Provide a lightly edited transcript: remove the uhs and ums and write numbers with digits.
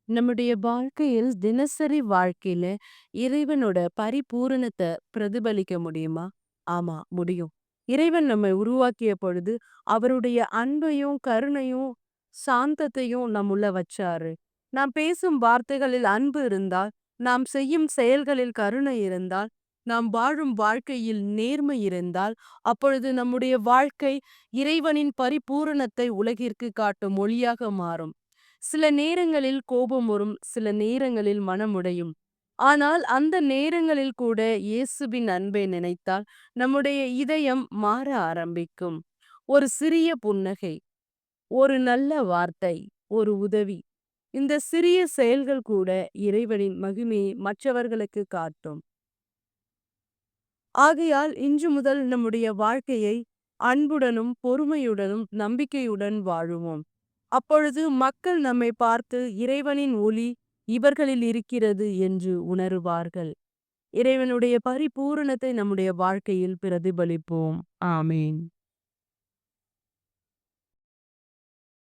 நம்முடைய வாழ்க்கையில் தினசரி வாழ்க்கையில இறைவனோட பரிபூரணத்தை பிரதிபலிக்க முடியுமா? ஆமா, முடியும். இறைவன் நம்மை உருவாக்கிய பொழுது, அவருடைய அன்பையும், கருணையும், சாந்தத்தையும் நம்முள்ள வச்சாரு. நாம் பேசும் வார்த்தைகளில் அன்பு இருந்தால், நாம் செய்யும் செயல்களில் கருணை இருந்தால், நாம் வாழும் வாழ்க்கையில் நேர்மை இருந்தால், அப்பொழுது நம்முடைய வாழ்க்கை இறைவனின் பரிபூரணத்தை உலகிற்கு காட்டும் ஒளியாக மாறும். சில நேரங்களில் கோபம் வரும், சில நேரங்களில் மனம் உடையும். ஆனால் அந்த நேரங்களில் கூட இயேசுவின் அன்பை நினைத்தால் நம்முடைய இதயம் மாற ஆரம்பிக்கும். ஒரு சிறிய புன்னகை, ஒரு நல்ல வார்த்தை, ஒரு உதவி. இந்த சிறிய செயல்கள் கூட இறைவனின் மகிமையை மற்றவர்களுக்கு காட்டும். ஆகையால் இன்று முதல் நம்முடைய வாழ்க்கையை அன்புடனும், பொறுமையுடனும், நம்பிக்கையுடன் வாழுவோம். அப்பொழுது மக்கள் நம்மை பார்த்து இறைவனின் ஒளி இவர்களில் இருக்கிறது என்று உணருவார்கள். இறைவனுடைய பரிபூரணத்தை நம்முடைய வாழ்க்கையில் பிரதிபலிப்போம். ஆமேன்.